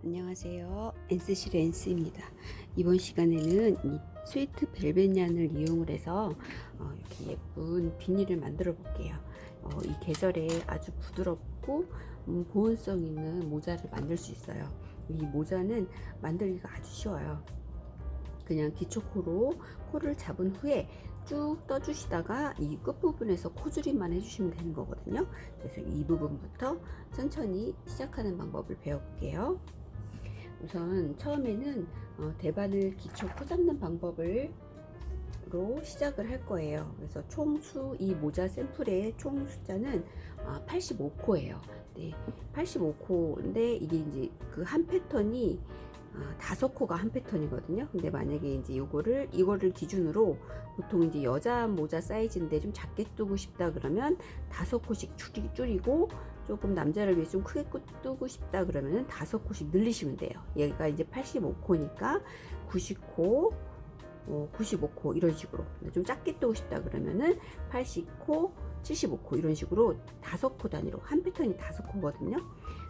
안녕하세요. 엔스실 엔스입니다. 이번 시간에는 이 스위트 벨벳 얀을 이용을 해서 이렇게 예쁜 비닐을 만들어 볼게요. 이 계절에 아주 부드럽고 보온성 있는 모자를 만들 수 있어요. 이 모자는 만들기가 아주 쉬워요. 그냥 기초코로 코를 잡은 후에 쭉 떠주시다가 이 끝부분에서 코줄임만 해주시면 되는 거거든요. 그래서 이 부분부터 천천히 시작하는 방법을 배워볼게요. 우선 처음에는 대바늘 기초 코 잡는 방법으로 시작을 할 거예요. 그래서 이 모자 샘플의 총 숫자는 85코예요. 네, 85코인데 이게 이제 그 한 패턴이 5코가 한 패턴이거든요. 근데 만약에 이제 이거를 기준으로 보통 이제 여자 모자 사이즈인데 좀 작게 뜨고 싶다 그러면 5코씩 줄이고, 조금 남자를 위해 좀 크게 뜨고 싶다 그러면은 5코씩 늘리시면 돼요. 얘가 이제 85코니까 90코, 95코 이런 식으로. 좀 작게 뜨고 싶다 그러면은 80코, 75코 이런 식으로 5코 단위로, 한 패턴이 5코거든요.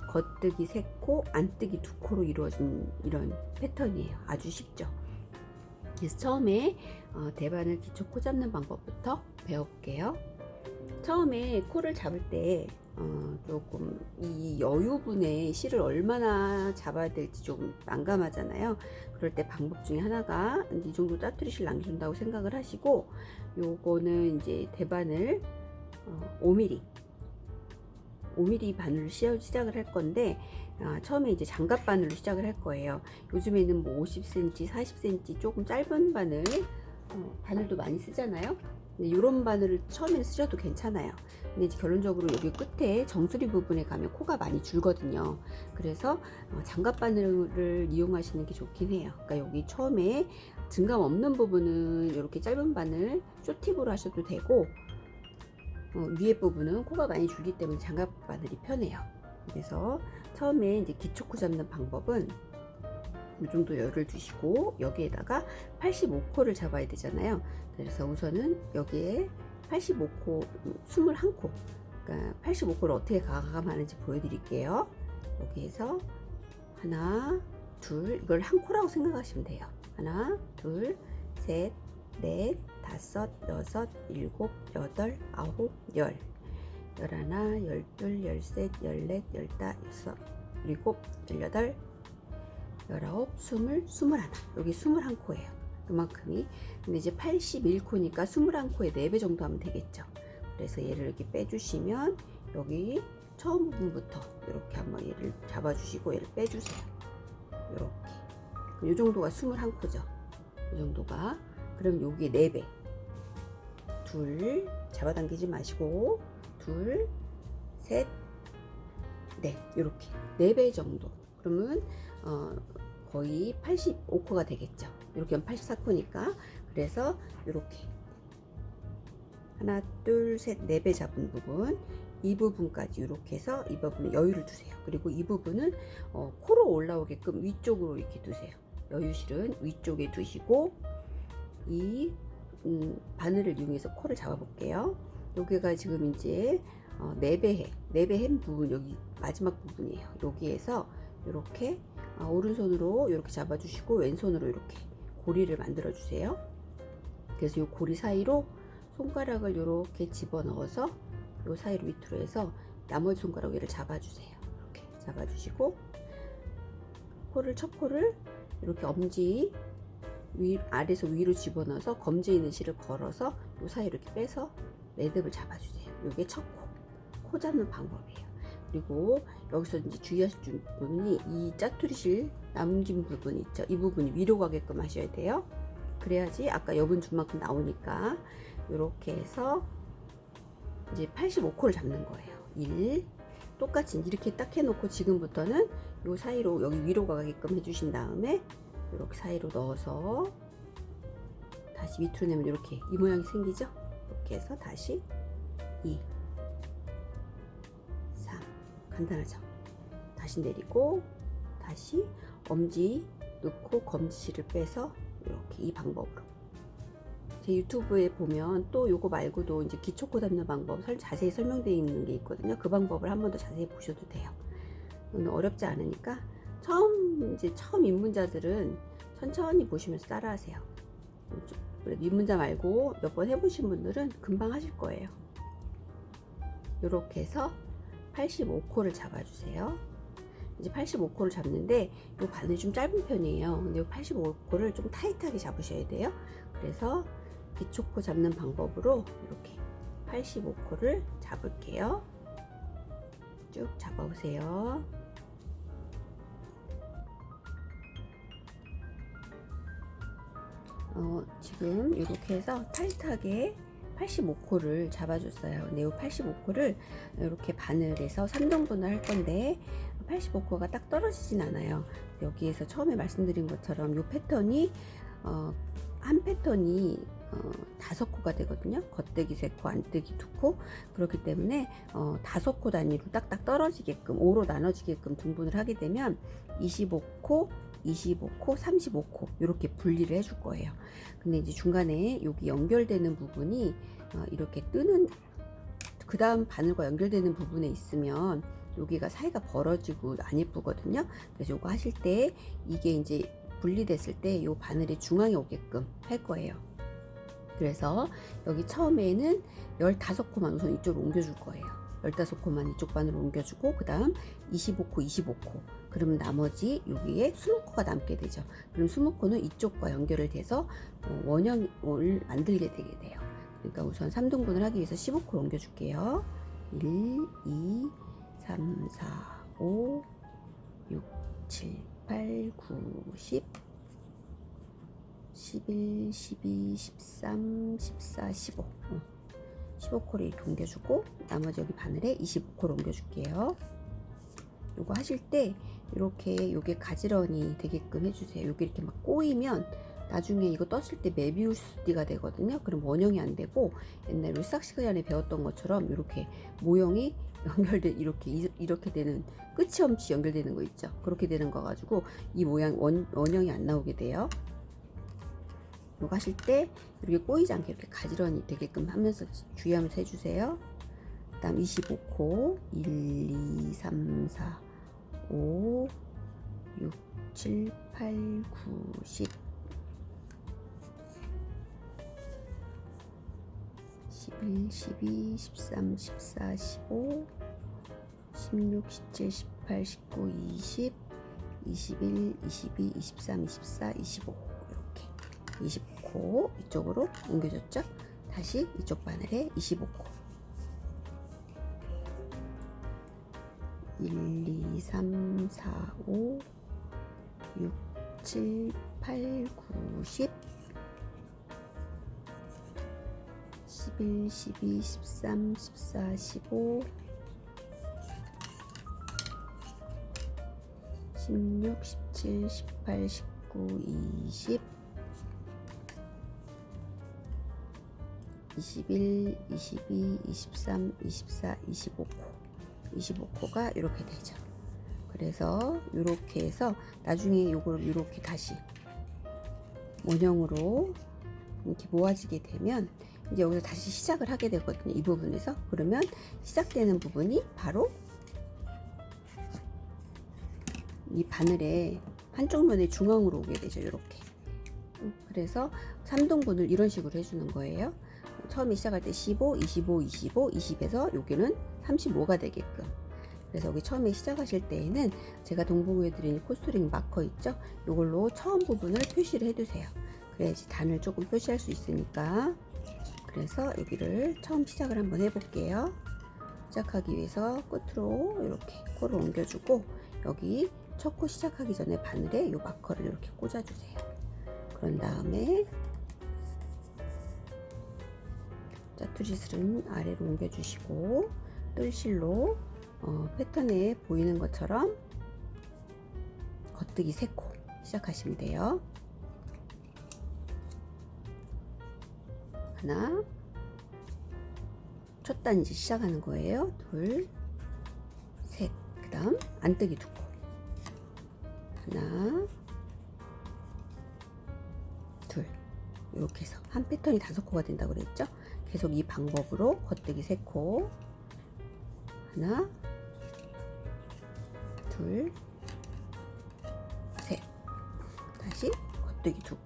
겉뜨기 3코, 안뜨기 2코로 이루어진 이런 패턴이에요. 아주 쉽죠. 그래서 처음에 대바늘 기초 코 잡는 방법부터 배워볼게요. 처음에 코를 잡을 때 조금 이 여유분의 실을 얼마나 잡아야 될지 좀 난감하잖아요. 그럴 때 방법 중에 하나가 이 정도 짜투리 실 남겨준다고 생각을 하시고, 요거는 이제 대바늘 5mm 바늘로 시작을 할 건데, 처음에 이제 장갑 바늘로 시작을 할 거예요. 요즘에는 뭐 50cm, 40cm 조금 짧은 바늘도 많이 쓰잖아요. 근데 이런 바늘을 처음에 쓰셔도 괜찮아요. 근데 이제 결론적으로 여기 끝에 정수리 부분에 가면 코가 많이 줄거든요. 그래서 장갑 바늘을 이용하시는 게 좋긴 해요. 그러니까 여기 처음에 증감 없는 부분은 이렇게 짧은 바늘 쇼팁으로 하셔도 되고, 위에 부분은 코가 많이 줄기 때문에 장갑 바늘이 편해요. 그래서 처음에 이제 기초코 잡는 방법은 이 정도 열을 두시고, 여기에다가 85코를 잡아야 되잖아요. 그래서 우선은 여기에 85코, 21코, 그러니까 85코를 어떻게 가감하는지 보여드릴게요. 여기에서 하나, 둘, 이걸 한 코라고 생각하시면 돼요. 하나, 둘, 셋, 넷, 다섯, 여섯, 일곱, 여덟, 아홉, 열, 열하나, 열둘, 열셋, 열넷, 열다, 여섯, 일곱, 열여덟, 19, 20, 21. 여기 21코예요. 그만큼이. 근데 이제 81코니까 21코에 4배 정도 하면 되겠죠. 그래서 얘를 이렇게 빼주시면 여기 처음 부분부터 이렇게 한번 얘를 잡아주시고 얘를 빼주세요. 이렇게. 이 정도가 21코죠. 이 정도가. 그럼 여기에 4배. 둘, 잡아당기지 마시고, 둘, 셋, 넷. 이렇게. 4배 정도. 그러면 거의 85코가 되겠죠. 이렇게 하면 84코니까. 그래서 이렇게 하나, 둘, 셋, 4배 잡은 부분, 이 부분까지 이렇게 해서 이 부분에 여유를 두세요. 그리고 이 부분은 코로 올라오게끔 위쪽으로 이렇게 두세요. 여유실은 위쪽에 두시고, 이 바늘을 이용해서 코를 잡아 볼게요. 여기가 지금 이제 4배 햄 부분, 여기 마지막 부분이에요. 여기에서 이렇게 오른손으로 이렇게 잡아주시고, 왼손으로 이렇게 고리를 만들어 주세요. 그래서 이 고리 사이로 손가락을 이렇게 집어넣어서 이 사이로 밑으로 해서 나머지 손가락 위를 잡아주세요. 이렇게 잡아주시고, 첫 코를 이렇게 엄지 아래에서 위로 집어넣어서 검지에 있는 실을 걸어서 이 사이로 이렇게 빼서 매듭을 잡아주세요. 이게 첫 코 잡는 방법이에요. 그리고 여기서 이제 주의하실 부분이 이 짜투리실 남긴 부분 있죠. 이 부분이 위로 가게끔 하셔야 돼요. 그래야지 아까 여분 준 만큼 나오니까. 이렇게 해서 이제 85코를 잡는 거예요. 1, 똑같이 이렇게 딱 해놓고 지금부터는 이 사이로 여기 위로 가게끔 해주신 다음에 이렇게 사이로 넣어서 다시 밑으로 내면 이렇게 이 모양이 생기죠. 이렇게 해서 다시 2, 간단하죠. 다시 내리고, 다시 엄지 넣고 검지실을 빼서 이렇게 이 방법으로. 제 유튜브에 보면 또 요거 말고도 이제 기초코 잡는 방법 자세히 설명되어 있는 게 있거든요. 그 방법을 한 번 더 자세히 보셔도 돼요. 어렵지 않으니까 처음 입문자들은 천천히 보시면서 따라하세요. 입문자 말고 몇 번 해보신 분들은 금방 하실 거예요. 이렇게 해서 85코를 잡아주세요. 이제 85코를 잡는데 이 바늘이 좀 짧은 편이에요. 근데 이 85코를 좀 타이트하게 잡으셔야 돼요. 그래서 기초코 잡는 방법으로 이렇게 85코를 잡을게요. 쭉 잡아보세요. 지금 이렇게 해서 타이트하게 85코를 잡아줬어요. 근데 이 85코를 이렇게 바늘에서 3등분을 할 건데 85코가 딱 떨어지진 않아요. 여기에서 처음에 말씀드린 것처럼 이 패턴이 한 패턴이 5코가 되거든요. 겉뜨기 3코, 안뜨기 2코. 그렇기 때문에 5코 단위로 딱딱 떨어지게끔 5로 나눠지게끔 등분을 하게 되면 25코, 25코, 35코 이렇게 분리를 해줄 거예요. 근데 이제 중간에 여기 연결되는 부분이 이렇게 뜨는 그 다음 바늘과 연결되는 부분에 있으면 여기가 사이가 벌어지고 안 예쁘거든요. 그래서 요거 하실 때 이게 이제 분리됐을 때 요 바늘이 중앙에 오게끔 할 거예요. 그래서 여기 처음에는 15코만 우선 이쪽으로 옮겨줄 거예요. 15코만 이쪽 바늘로 옮겨주고 그 다음 25코, 25코. 그러면 나머지 여기에 20코가 남게 되죠. 그럼 20코는 이쪽과 연결을 돼서 원형을 만들게 되게 돼요. 그러니까 우선 3등분을 하기 위해서 15코를 옮겨줄게요. 1, 2, 3, 4, 5, 6, 7, 8, 9, 10, 11, 12, 13, 14, 15 15코를 이렇게 옮겨주고 나머지 여기 바늘에 25코를 옮겨줄게요. 요거 하실 때 이렇게 요게 가지런히 되게끔 해주세요. 요게 이렇게 막 꼬이면 나중에 이거 떴을 때 메비우스띠가 되거든요. 그럼 원형이 안 되고 옛날 울삭 시간에 배웠던 것처럼 이렇게 모형이 연결돼 이렇게 되는 끝이 없이 연결되는 거 있죠. 그렇게 되는 거 가지고 이 모양 원형이 안 나오게 돼요. 이거 하실 때 이렇게 꼬이지 않게 이렇게 가지런히 되게끔 하면서 주의하면서 해주세요. 그 다음 25코 1, 2, 3, 4, 5, 6, 7, 8, 9, 10 11, 12, 13, 14, 15 16, 17, 18, 19, 20 21, 22, 23, 24, 25 25코 이쪽으로 옮겨줬죠. 다시 이쪽 바늘에 25코 1, 2, 3, 4, 5, 6, 7, 8, 9, 10 11, 12, 13, 14, 15 16, 17, 18, 19, 20 21, 22, 23, 24, 25코 25코가 이렇게 되죠. 그래서 이렇게 해서 나중에 요걸 이렇게 다시 원형으로 이렇게 모아지게 되면 이제 여기서 다시 시작을 하게 되거든요. 이 부분에서. 그러면 시작되는 부분이 바로 이 바늘의 한쪽 면의 중앙으로 오게 되죠. 이렇게. 그래서 3등분을 이런 식으로 해주는 거예요. 처음에 시작할 때 15, 25, 25, 20에서 여기는 35가 되게끔. 그래서 여기 처음에 시작하실 때에는 제가 동봉해 드린 코스터링 마커 있죠? 이걸로 처음 부분을 표시를 해두세요. 그래야지 단을 조금 표시할 수 있으니까. 그래서 여기를 처음 시작을 한번 해볼게요. 시작하기 위해서 끝으로 이렇게 코를 옮겨주고 여기 첫 코 시작하기 전에 바늘에 이 마커를 이렇게 꽂아주세요. 그런 다음에 짜투리슬은 아래로 옮겨주시고 뜰실로 패턴에 보이는 것처럼 겉뜨기 3코 시작하시면 돼요. 하나, 첫 단지 시작하는 거예요. 둘, 셋, 그 다음 안뜨기 2코 하나, 둘 이렇게 해서 한 패턴이 5코가 된다고 그랬죠. 계속 이 방법으로 겉뜨기 3코 하나, 둘, 다시 겉뜨기 2코,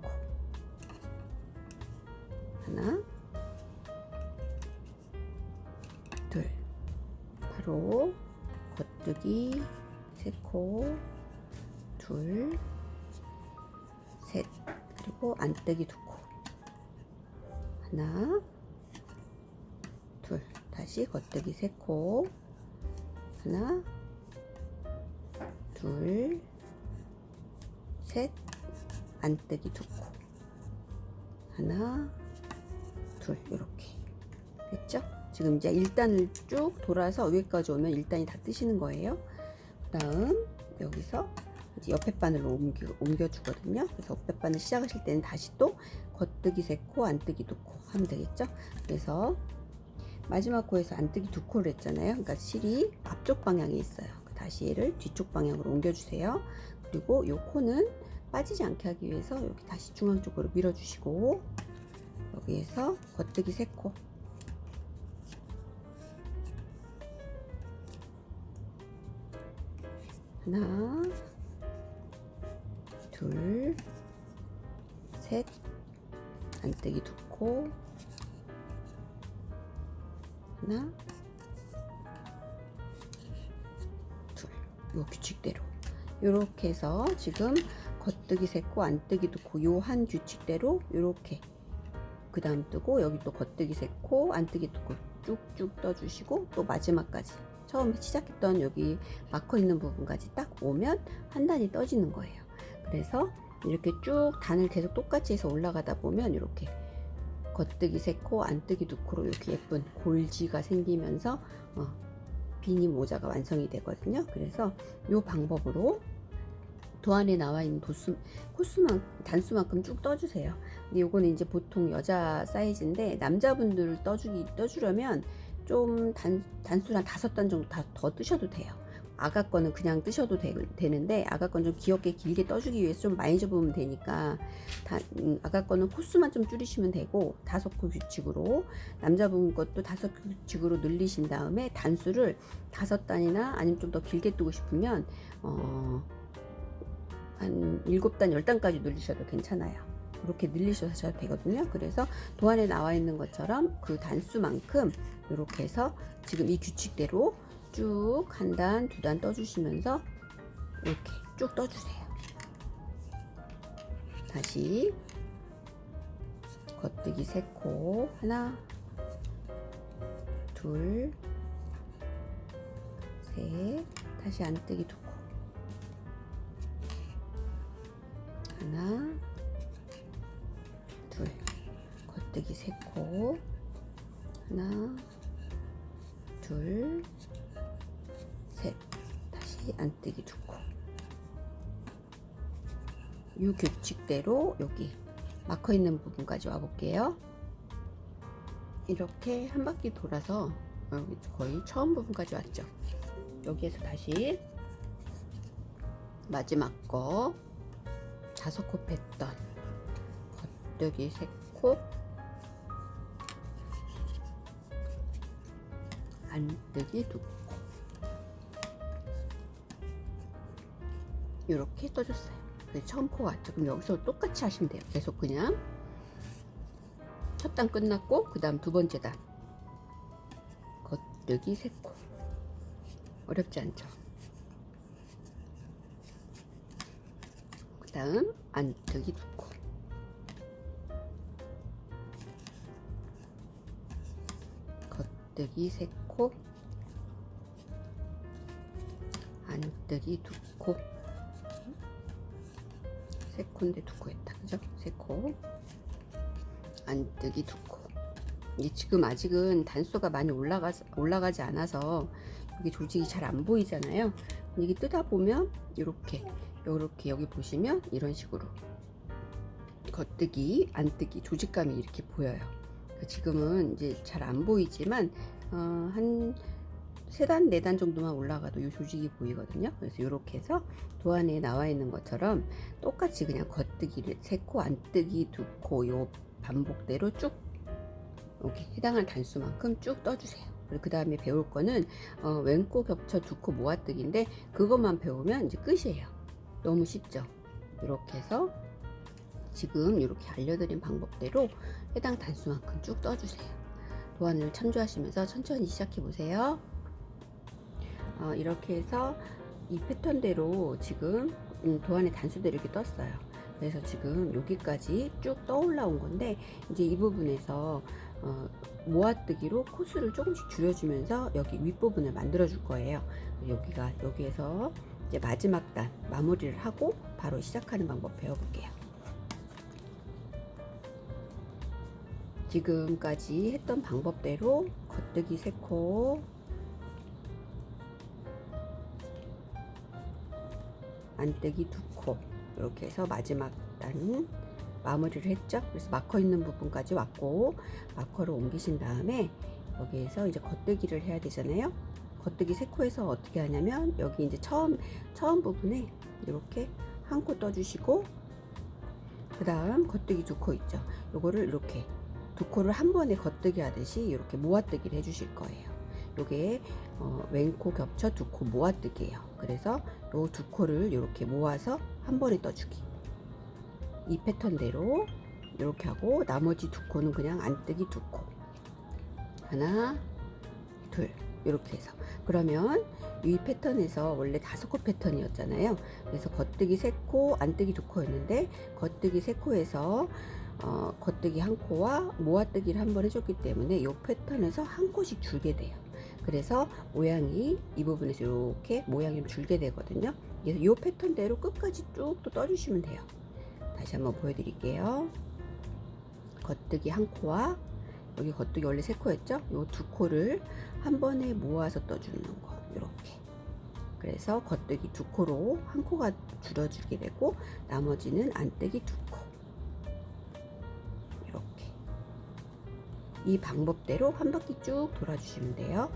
하나, 둘, 바로 겉뜨기 3코, 둘, 셋, 그리고 안뜨기 2코, 하나, 둘, 다시 겉뜨기 3코, 하나, 둘, 셋, 안뜨기 2코, 하나, 둘, 이렇게 됐죠? 지금 이제 1단을 쭉 돌아서 위에까지 오면 1단이 다 뜨시는 거예요. 그 다음 여기서 이제 옆에 바늘로 옮겨 주거든요. 그래서 옆에 바늘 시작하실 때는 다시 또 겉뜨기 3코, 안뜨기 2코 하면 되겠죠? 그래서 마지막 코에서 안뜨기 2코를 했잖아요. 그러니까 실이 앞쪽 방향에 있어요. 다시 얘를 뒤쪽 방향으로 옮겨 주세요. 그리고 요 코는 빠지지 않게 하기 위해서 여기 다시 중앙 쪽으로 밀어 주시고, 여기에서 겉뜨기 3코, 하나, 둘, 셋, 안뜨기 2코, 하나, 둘, 요 규칙대로 요렇게 해서 지금 겉뜨기 3코, 안뜨기 2코 요 한 규칙대로 요렇게 그 다음 뜨고, 여기 또 겉뜨기 3코, 안뜨기 2코 쭉쭉 떠주시고, 또 마지막까지 처음 시작했던 여기 마커 있는 부분까지 딱 오면 한 단이 떠지는 거예요. 그래서 이렇게 쭉 단을 계속 똑같이 해서 올라가다 보면 이렇게 겉뜨기 3코, 안뜨기 2코로 이렇게 예쁜 골지가 생기면서 비니 모자가 완성이 되거든요. 그래서 이 방법으로 도안에 나와 있는 단수만큼 쭉 떠주세요. 근데 요거는 이제 보통 여자 사이즈인데 남자분들 떠주려면 좀 단수를 한 5단 정도 더 뜨셔도 돼요. 아가 거는 그냥 뜨셔도 되는데, 아가 건 좀 귀엽게 길게 떠주기 위해서 좀 많이 접으면 되니까 아가 거는 코수만 좀 줄이시면 되고, 5코 규칙으로, 남자분 것도 5코 규칙으로 늘리신 다음에 단수를 5단이나 아니면 좀 더 길게 뜨고 싶으면 한 7단, 10단까지 늘리셔도 괜찮아요. 이렇게 늘리셔도 되거든요. 그래서 도안에 나와 있는 것처럼 그 단수만큼 이렇게 해서 지금 이 규칙대로 쭉 1단, 2단 떠주시면서 이렇게 쭉 떠주세요. 다시 겉뜨기 3코, 하나, 둘, 셋, 다시 안뜨기 2코, 하나, 둘, 겉뜨기 3코, 하나, 둘, 셋, 다시 안뜨기 2코. 이 규칙대로 여기 마커 있는 부분까지 와 볼게요. 이렇게 한 바퀴 돌아서 여기 거의 처음 부분까지 왔죠. 여기에서 다시 마지막 거 5코 뺐던 겉뜨기 3코, 안뜨기 2코 이렇게 떠줬어요. 처음 코 왔죠. 그럼 여기서 똑같이 하시면 돼요. 계속 그냥 첫 단 끝났고, 그 다음 두 번째 단 겉뜨기 3코. 어렵지 않죠? 그 다음 안뜨기 2코, 겉뜨기 3코, 안뜨기 2코. 3코인데 2코 했다, 그죠? 3코, 안뜨기 2코. 이게 지금 아직은 단수가 많이 올라가지 않아서 여기 조직이 잘 안 보이잖아요. 이게 뜨다 보면 이렇게 여기 보시면 이런 식으로 겉뜨기, 안뜨기 조직감이 이렇게 보여요. 지금은 이제 잘 안 보이지만 한 3단, 4단 정도만 올라가도 이 조직이 보이거든요. 그래서 이렇게 해서 도안에 나와 있는 것처럼 똑같이 그냥 겉뜨기를 3코, 안뜨기 2코 요 반복대로 쭉 이렇게 해당할 단수만큼 쭉 떠주세요. 그리고 그 다음에 배울 거는 왼코 겹쳐 2코 모아뜨기인데, 그것만 배우면 이제 끝이에요. 너무 쉽죠? 이렇게 해서 지금 이렇게 알려드린 방법대로 해당 단수만큼 쭉 떠주세요. 도안을 참조하시면서 천천히 시작해 보세요. 이렇게 해서 이 패턴대로 지금 도안의 단수대로 이렇게 떴어요. 그래서 지금 여기까지 쭉 떠올라온 건데, 이제 이 부분에서 모아뜨기로 코수를 조금씩 줄여주면서 여기 윗부분을 만들어 줄 거예요. 여기에서 이제 마지막 단 마무리를 하고 바로 시작하는 방법 배워볼게요. 지금까지 했던 방법대로 겉뜨기 3코, 안뜨기 2코, 이렇게 해서 마지막 단 마무리를 했죠. 그래서 마커 있는 부분까지 왔고, 마커를 옮기신 다음에 여기에서 이제 겉뜨기를 해야 되잖아요. 겉뜨기 3코에서 어떻게 하냐면, 여기 이제 처음 부분에 이렇게 한 코 떠주시고, 그 다음 겉뜨기 2코 있죠. 요거를 이렇게 2코를 한 번에 겉뜨기 하듯이 이렇게 모아뜨기를 해주실 거예요. 요게 왼코 겹쳐 2코 모아뜨기예요. 그래서 요 2코를 이렇게 모아서 한 번에 떠주기. 이 패턴대로 이렇게 하고, 나머지 2코는 그냥 안뜨기 2코, 하나, 둘, 이렇게 해서. 그러면 이 패턴에서 원래 5코 패턴이었잖아요. 그래서 겉뜨기 3코, 안뜨기 2코였는데, 겉뜨기 3코에서 겉뜨기 1코와 모아뜨기를 한 번 해줬기 때문에 이 패턴에서 1코씩 줄게 돼요. 그래서 모양이 이 부분에서 이렇게 모양이 좀 줄게 되거든요. 그래서 이 패턴대로 끝까지 쭉 또 떠주시면 돼요. 다시 한번 보여드릴게요. 겉뜨기 1코와 여기 겉뜨기 원래 3코였죠? 요 2코를 한 번에 모아서 떠주는 거, 이렇게. 그래서 겉뜨기 2코로 1코가 줄어들게 되고, 나머지는 안뜨기 2코, 이렇게. 이 방법대로 한 바퀴 쭉 돌아주시면 돼요.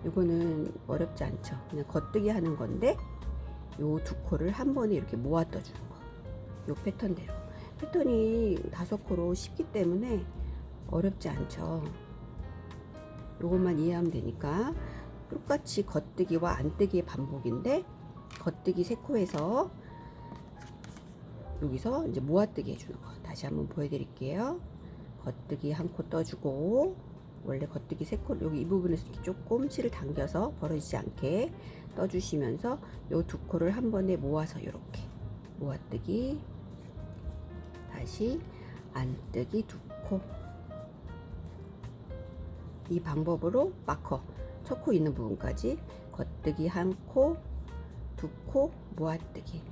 이거는 어렵지 않죠? 그냥 겉뜨기 하는 건데, 요 2코를 한 번에 이렇게 모아 떠주는 거. 요 패턴대로. 패턴이 5코로 쉽기 때문에 어렵지 않죠. 요것만 이해하면 되니까. 똑같이 겉뜨기와 안뜨기의 반복인데, 겉뜨기 3코에서 여기서 이제 모아뜨기 해주는 거 다시 한번 보여드릴게요. 겉뜨기 1코 떠주고, 원래 겉뜨기 3코 여기 이 부분에서 이렇게 조금 실을 당겨서 벌어지지 않게 떠주시면서 요 2코를 한 번에 모아서 이렇게 모아뜨기, 다시 안뜨기 2코. 이 방법으로 마커 첫 코 있는 부분까지 겉뜨기 1코, 2코 모아뜨기,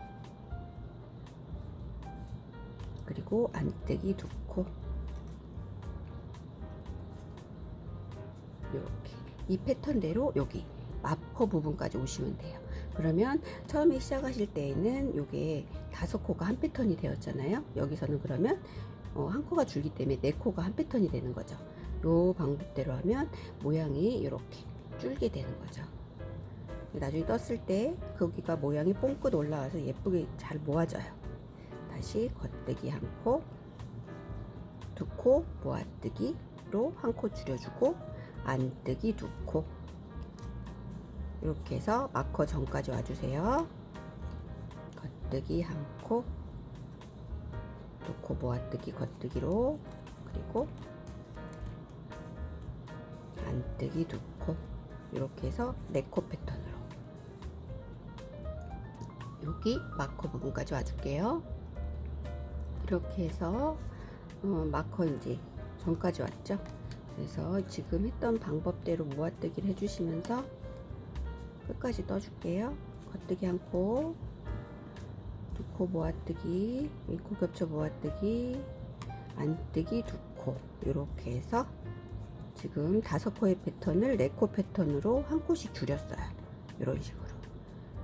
그리고 안뜨기 2코, 이렇게 이 패턴대로 여기 마커 부분까지 오시면 돼요. 그러면 처음에 시작하실 때에는 요게 5코가 한 패턴이 되었잖아요. 여기서는 그러면 1코가 줄기 때문에 4코가 한 패턴이 되는 거죠. 요 방법대로 하면 모양이 이렇게 줄게 되는 거죠. 나중에 떴을 때 거기가 모양이 뽕끝 올라와서 예쁘게 잘 모아져요. 다시 겉뜨기 1코, 2코 모아뜨기로 1코 줄여주고, 안뜨기 2코, 이렇게 해서 마커 전까지 와주세요. 겉뜨기 1코, 2코 모아뜨기 겉뜨기로, 그리고 안뜨기 2코, 이렇게 해서 4코 패턴으로 여기 마커 부분까지 와줄게요. 이렇게 해서 마커 이제 전까지 왔죠. 그래서 지금 했던 방법대로 모아뜨기를 해주시면서 끝까지 떠줄게요. 겉뜨기 1코, 2코 모아뜨기, 윗코 겹쳐 모아뜨기, 안뜨기 2코, 이렇게 해서 지금 5코의 패턴을 4코 패턴으로 1코씩 줄였어요. 이런 식으로.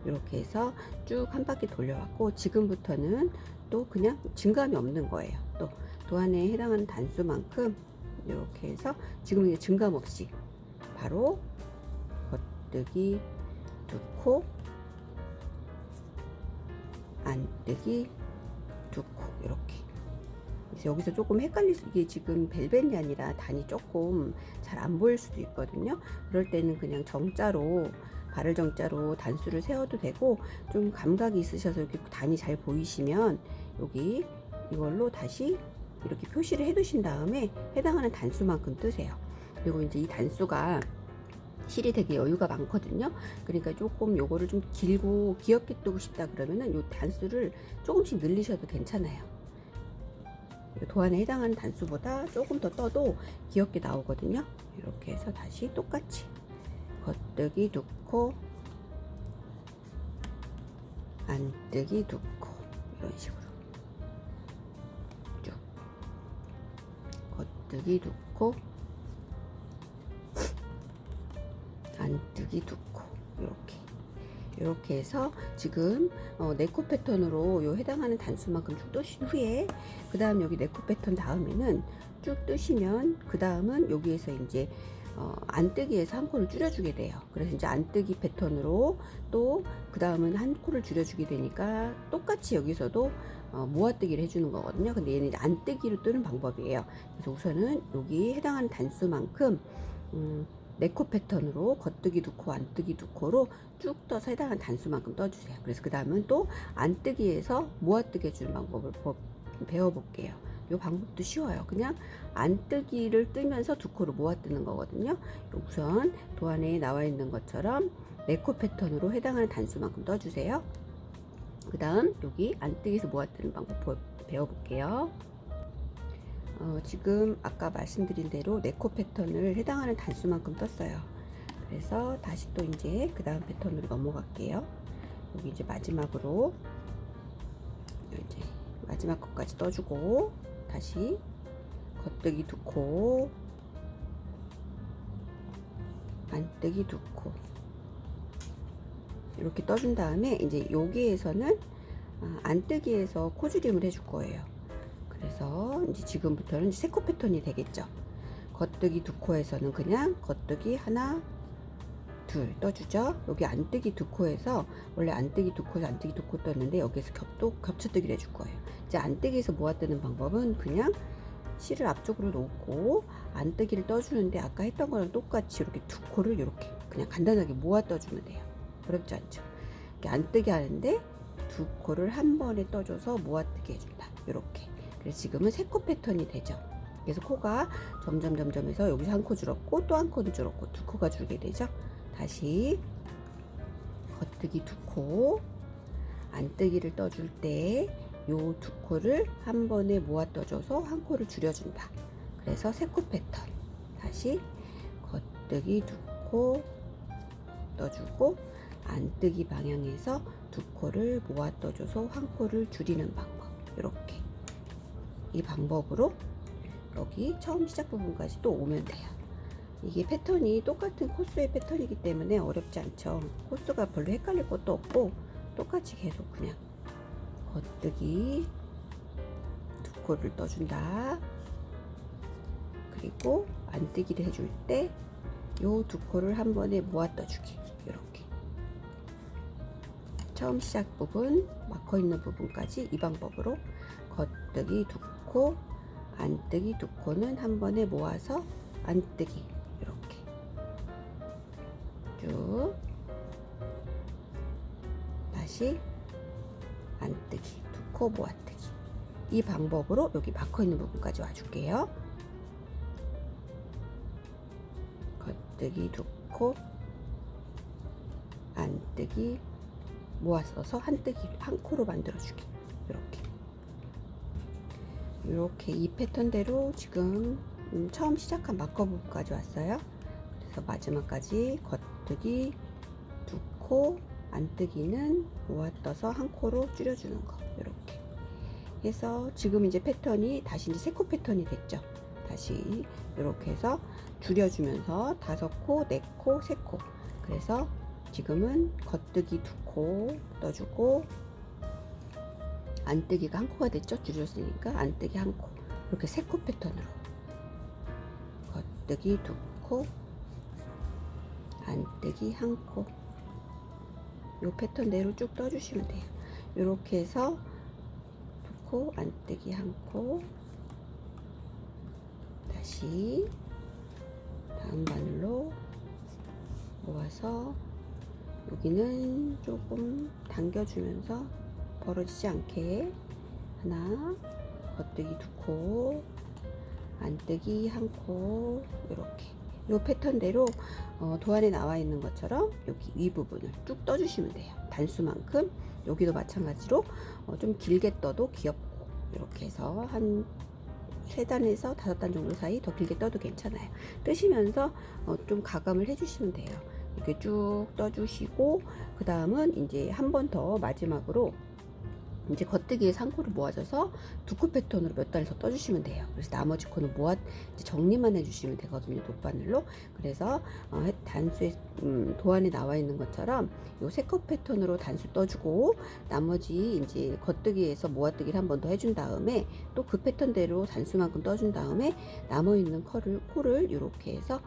이렇게 해서 쭉 한 바퀴 돌려왔고, 지금부터는 또 그냥 증감이 없는 거예요. 또 도안에 해당하는 단수만큼 이렇게 해서 지금 이제 증감 없이 바로 겉뜨기 2코, 안뜨기 2코, 이렇게. 그래서 여기서 조금 헷갈릴 수, 이게 지금 벨벳이 아니라 단이 조금 잘 안 보일 수도 있거든요. 그럴 때는 그냥 정자로, 발을 정자로 단수를 세워도 되고, 좀 감각이 있으셔서 이렇게 단이 잘 보이시면 여기 이걸로 다시 이렇게 표시를 해 두신 다음에 해당하는 단수만큼 뜨세요. 그리고 이제 이 단수가 실이 되게 여유가 많거든요. 그러니까 조금 요거를 좀 길고 귀엽게 뜨고 싶다 그러면은 요 단수를 조금씩 늘리셔도 괜찮아요. 도안에 해당하는 단수보다 조금 더 떠도 귀엽게 나오거든요. 이렇게 해서 다시 똑같이 겉뜨기 2코, 안뜨기 2코, 이런 식으로 쭉 겉뜨기 2코, 안뜨기 2코, 이렇게 해서 지금 네코 패턴으로 요 해당하는 단수만큼 쭉 뜨신 후에 그 다음 여기 네코 패턴 다음에는 쭉 뜨시면 그 다음은 여기에서 이제 안뜨기에서 한 코를 줄여주게 돼요. 그래서 이제 안뜨기 패턴으로 또 그 다음은 한 코를 줄여주게 되니까 똑같이 여기서도 모아뜨기를 해주는 거거든요. 근데 얘는 이제 안뜨기로 뜨는 방법이에요. 그래서 우선은 여기 해당하는 단수만큼 네코 패턴으로 겉뜨기 2코, 안뜨기 2코로 쭉 떠서 해당하는 단수만큼 떠주세요. 그래서 그 다음은 또 안뜨기에서 모아뜨기 해주는 방법을 배워볼게요. 이 방법도 쉬워요. 그냥 안뜨기를 뜨면서 2코를 모아뜨는 거거든요. 우선 도안에 나와 있는 것처럼 네코 패턴으로 해당하는 단수만큼 떠주세요. 그 다음 여기 안뜨기에서 모아뜨는 방법 배워볼게요. 지금 아까 말씀드린 대로 네코 패턴을 해당하는 단수만큼 떴어요. 그래서 다시 또 이제 그 다음 패턴으로 넘어갈게요. 여기 이제 마지막으로 이제 마지막 것까지 떠주고 다시 겉뜨기 2코, 안뜨기 2코 이렇게 떠준 다음에 이제 여기에서는 안뜨기에서 코줄임을 해줄 거예요. 그래서 이제 지금부터는 이제 3코 패턴이 되겠죠. 겉뜨기 2코에서는 그냥 겉뜨기 하나, 둘 떠주죠. 여기 안뜨기 2코에서 원래 안뜨기 2코에서 안뜨기 2코 떴는데 여기서 겹쳐뜨기를 해줄 거예요. 이제 안뜨기에서 모아뜨는 방법은 그냥 실을 앞쪽으로 놓고 안뜨기를 떠주는데 아까 했던 거랑 똑같이 이렇게 2코를 이렇게 그냥 간단하게 모아 떠주면 돼요. 어렵지 않죠. 이렇게 안뜨기 하는데 2코를 한 번에 떠줘서 모아뜨기 해준다. 이렇게. 그래서 지금은 3코 패턴이 되죠. 그래서 코가 점점 해서 여기서 한 코 줄었고 또 한 코도 줄었고 2코가 줄게 되죠. 다시 겉뜨기 2코, 안뜨기를 떠줄 때 요 2코를 한 번에 모아 떠줘서 한 코를 줄여준다. 그래서 3코 패턴. 다시 겉뜨기 2코 떠주고 안뜨기 방향에서 2코를 모아 떠줘서 한 코를 줄이는 방법. 이렇게 이 방법으로 여기 처음 시작 부분까지 또 오면 돼요. 이게 패턴이 똑같은 코스의 패턴이기 때문에 어렵지 않죠. 코스가 별로 헷갈릴 것도 없고 똑같이 계속 그냥 겉뜨기 2코를 떠준다. 그리고 안뜨기를 해줄 때 요 2코를 한 번에 모아 떠주기. 이렇게 처음 시작 부분 막혀 있는 부분까지 이 방법으로 겉뜨기 2코, 안뜨기 2코는 한 번에 모아서 안뜨기 이렇게 쭉 다시 안뜨기 2코 모아뜨기 이 방법으로 여기 막혀 있는 부분까지 와줄게요. 겉뜨기 2코, 안뜨기 모아서 한 코로 만들어주기. 이렇게 이 패턴대로 지금 처음 시작한 마커 부분까지 왔어요. 그래서 마지막까지 겉뜨기 2코, 안뜨기는 모아 떠서 한 코로 줄여주는 거. 이렇게 해서 지금 이제 패턴이 다시 이제 3코 패턴이 됐죠. 다시 이렇게 해서 줄여주면서 5코, 4코, 3코. 그래서 지금은 겉뜨기 2코 떠주고 안뜨기가 한 코가 됐죠. 줄였으니까 안뜨기 한 코. 이렇게 3코 패턴으로 겉뜨기 2코, 안뜨기 한 코. 요 패턴대로 쭉 떠주시면 돼요. 이렇게 해서 2코, 안뜨기 한 코. 다시 다음 바늘로 모아서 여기는 조금 당겨주면서 벌어지지 않게 하나, 겉뜨기 2코, 안뜨기 1코, 이렇게 이 패턴대로 도안에 나와 있는 것처럼 여기 위 부분을 쭉 떠주시면 돼요. 단수만큼 여기도 마찬가지로 좀 길게 떠도 귀엽고, 이렇게 해서 한 3단에서 5단 정도 사이 더 길게 떠도 괜찮아요. 뜨시면서 좀 가감을 해주시면 돼요. 이렇게 쭉 떠주시고, 그 다음은 이제 한 번 더 마지막으로 이제 겉뜨기에 3코를 모아줘서 2코 패턴으로 몇 단을 더 떠주시면 돼요. 그래서 나머지 코는 이제 정리만 해주시면 되거든요, 돗바늘로. 그래서 단수에 도안에 나와 있는 것처럼 요 3코 패턴으로 단수 떠주고, 나머지 이제 겉뜨기에서 모아뜨기를 한 번 더 해준 다음에 또 그 패턴대로 단수만큼 떠준 다음에 남아 있는 코를 이렇게 해서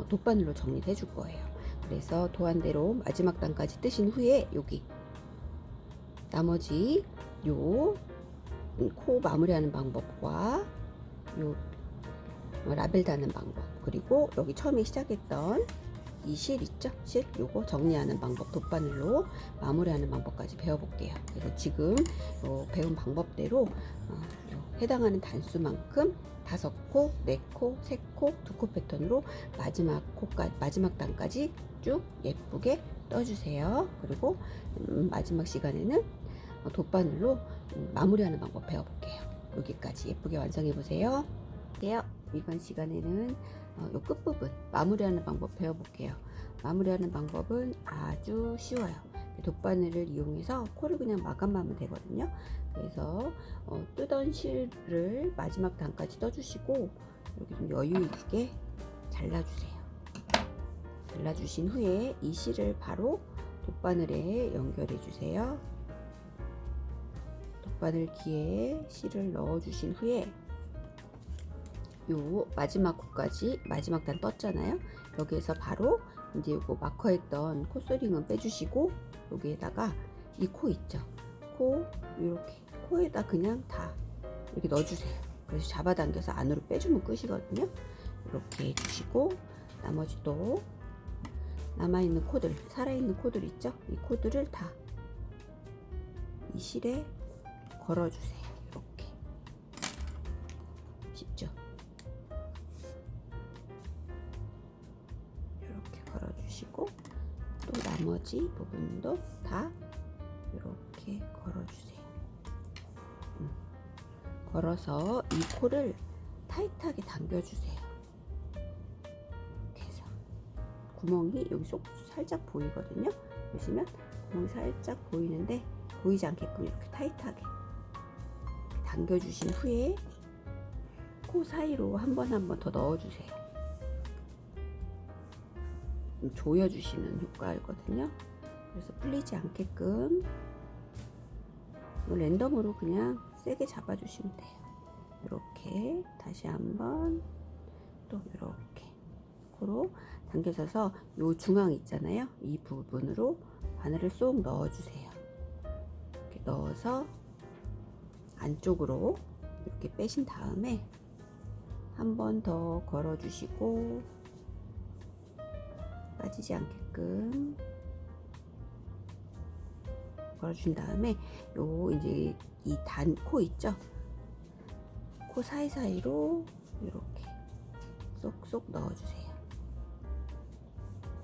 돗바늘로 정리를 해줄 거예요. 그래서 도안대로 마지막 단까지 뜨신 후에 여기 나머지 요 코 마무리하는 방법과 요 라벨 다는 방법, 그리고 여기 처음에 시작했던 이 실 있죠? 실 요거 정리하는 방법, 돗바늘로 마무리하는 방법까지 배워볼게요. 그래서 지금 배운 방법대로 해당하는 단수만큼 5코, 4코, 3코, 2코 패턴으로 마지막 단까지 쭉 예쁘게 떠주세요. 그리고 마지막 시간에는 돗바늘로 마무리하는 방법 배워볼게요. 여기까지 예쁘게 완성해 보세요. 이번 시간에는 요 끝부분 마무리하는 방법 배워볼게요. 마무리하는 방법은 아주 쉬워요. 돗바늘을 이용해서 코를 그냥 마감하면 되거든요. 그래서 뜨던 실을 마지막 단까지 떠주시고, 여기 좀 여유 있게 잘라주세요. 잘라주신 후에 이 실을 바로 돗바늘에 연결해 주세요. 돗바늘 귀에 실을 넣어 주신 후에 요 마지막 코까지, 마지막 단 떴잖아요. 여기에서 바로 이제 요거 마커했던 콧소링은 빼주시고, 여기에다가 이 코 있죠? 코 이렇게 코에다 그냥 다 이렇게 넣어주세요. 그래서 잡아당겨서 안으로 빼주면 끝이거든요. 이렇게 해주시고, 나머지 또 남아있는 코들, 살아있는 코들 있죠? 이 코들을 다 이 실에 걸어주세요. 이렇게 쉽죠? 이렇게 걸어주시고, 또 나머지 부분도 다 이렇게 걸어주세요. 걸어서 이 코를 타이트하게 당겨주세요. 이렇게 해서 구멍이 여기 쏙 살짝 보이거든요. 보시면 구멍이 살짝 보이는데 보이지 않게끔 이렇게 타이트하게 당겨주신 후에 코 사이로 한 번 더 넣어주세요. 조여주시는 효과이거든요. 그래서 풀리지 않게끔 랜덤으로 그냥 세게 잡아주시면 돼요. 이렇게 다시 한번 또 이렇게 코로 당겨져서 요 중앙 있잖아요. 이 부분으로 바늘을 쏙 넣어주세요. 이렇게 넣어서 안쪽으로 이렇게 빼신 다음에 한 번 더 걸어주시고, 빠지지 않게끔 걸어준 다음에 요 이제 이 단 코 있죠? 코 사이사이로 이렇게 쏙쏙 넣어주세요.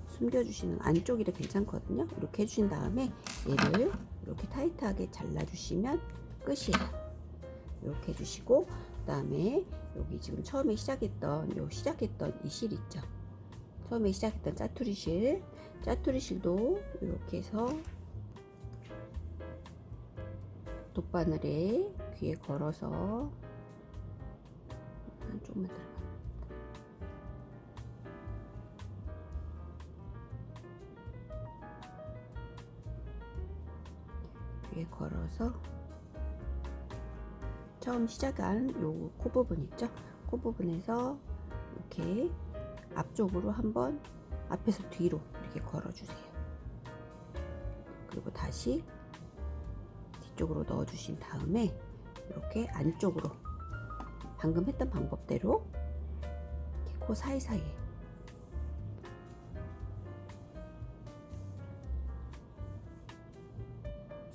숨겨주시는 안쪽이라 괜찮거든요. 이렇게 해주신 다음에 얘를 이렇게 타이트하게 잘라주시면 끝이에요. 이렇게 해주시고, 그 다음에 여기 지금 처음에 시작했던 이 실 있죠? 처음에 시작했던 짜투리 실도 이렇게 해서 돗바늘에 귀에 걸어서 조금만 들어가. 귀에 걸어서 처음 시작한 요 코 부분 있죠? 코 부분에서 이렇게 앞쪽으로 한번, 앞에서 뒤로 이렇게 걸어주세요. 그리고 다시 뒤쪽으로 넣어주신 다음에 이렇게 안쪽으로 방금 했던 방법대로 이렇게 코 사이사이에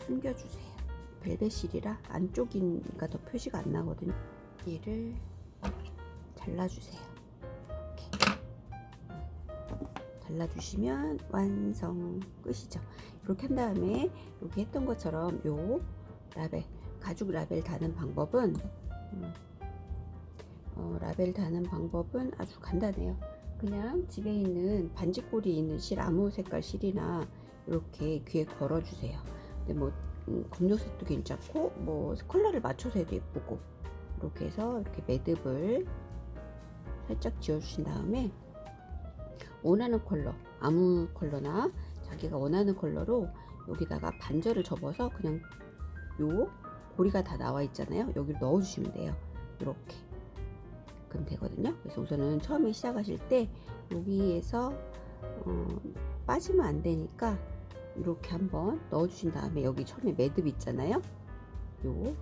숨겨주세요. 벨벳 실이라 안쪽이니까 더 표시가 안 나거든요. 얘를 잘라주세요. 이렇게 잘라주시면 완성. 끝이죠. 이렇게 한 다음에 여기 했던 것처럼 요 라벨, 가죽 라벨 다는 방법은 라벨 다는 방법은 아주 간단해요. 그냥 집에 있는 반지꼬리 있는 실, 아무 색깔 실이나 이렇게 귀에 걸어주세요. 근데 뭐 검정색도 괜찮고 뭐 컬러를 맞춰서 해도 예쁘고, 이렇게 해서 이렇게 매듭을 살짝 지어주신 다음에 원하는 컬러, 아무 컬러나 자기가 원하는 컬러로 여기다가 반절을 접어서 그냥 요 고리가 다 나와 있잖아요. 여기를 넣어주시면 돼요. 이렇게 그럼 되거든요. 그래서 우선은 처음에 시작하실 때 여기에서 빠지면 안 되니까 이렇게 한번 넣어주신 다음에 여기 처음에 매듭 있잖아요. 요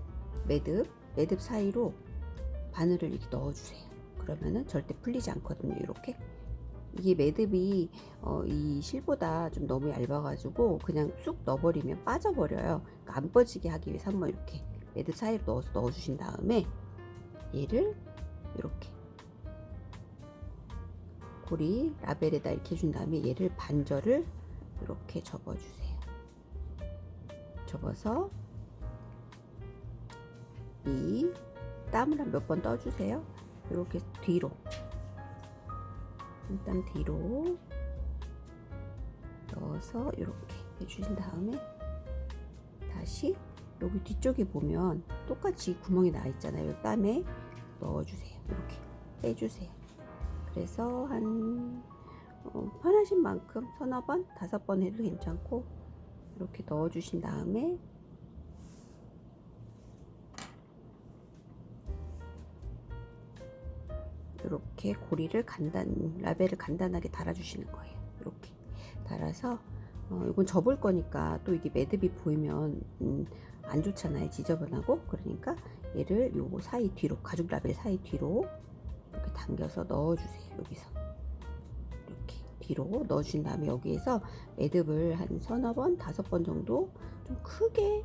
매듭 사이로 바늘을 이렇게 넣어주세요. 그러면은 절대 풀리지 않거든요. 이렇게 이게 매듭이 이 실보다 좀 너무 얇아가지고 그냥 쑥 넣어버리면 빠져버려요. 그러니까 안 빠지게 하기 위해서 한번 이렇게 매듭 사이로 넣어주신 다음에 얘를 이렇게 고리 라벨에다 이렇게 해준 다음에 얘를 반절을 이렇게 접어주세요. 접어서 이 땀을 한 몇 번 떠주세요. 이렇게 뒤로 한 땀 뒤로 넣어서 이렇게 해주신 다음에 다시 여기 뒤쪽에 보면 똑같이 구멍이 나 있잖아요. 이 땀에 넣어주세요. 이렇게 빼주세요. 그래서 한 편하신 만큼 서너 번, 5번 해도 괜찮고 이렇게 넣어주신 다음에 이렇게 고리를 라벨을 간단하게 달아주시는 거예요. 이렇게 달아서 이건 접을 거니까 또 이게 매듭이 보이면 안 좋잖아요. 지저분하고. 그러니까 얘를 요 사이 뒤로, 가죽 라벨 사이 뒤로 이렇게 당겨서 넣어주세요. 여기서 이렇게 뒤로 넣어주신 다음에 여기에서 매듭을 한 서너 번, 5번 정도 좀 크게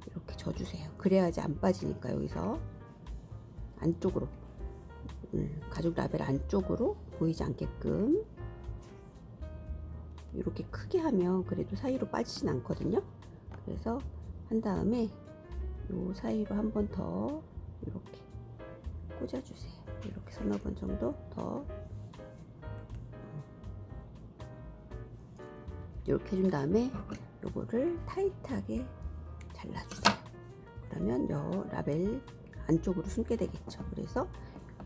이렇게 져주세요. 그래야지 안 빠지니까. 여기서 안쪽으로 가죽 라벨 안쪽으로 보이지 않게끔 이렇게 크게 하면 그래도 사이로 빠지진 않거든요. 그래서 한 다음에 요 사이로 한 번 더 이렇게 꽂아주세요. 이렇게 서너 번 정도 더 이렇게 해준 다음에 요거를 타이트하게 잘라주세요. 그러면 요 라벨 안쪽으로 숨게 되겠죠. 그래서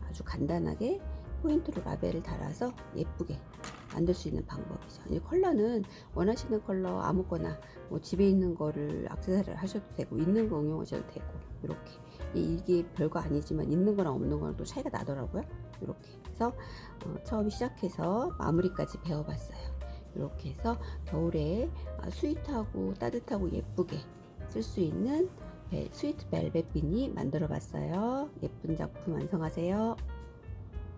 아주 간단하게 포인트로 라벨을 달아서 예쁘게 만들 수 있는 방법이죠. 이 컬러는 원하시는 컬러 아무거나 뭐 집에 있는 거를 액세서리를 하셔도 되고 있는 거 응용하셔도 되고, 이렇게 이게 별거 아니지만 있는 거랑 없는 거랑 또 차이가 나더라고요. 이렇게 해서 처음 시작해서 마무리까지 배워봤어요. 이렇게 해서 겨울에 스윗하고 따뜻하고 예쁘게 쓸 수 있는 스위트 벨벳 비니 만들어 봤어요. 예쁜 작품 완성하세요.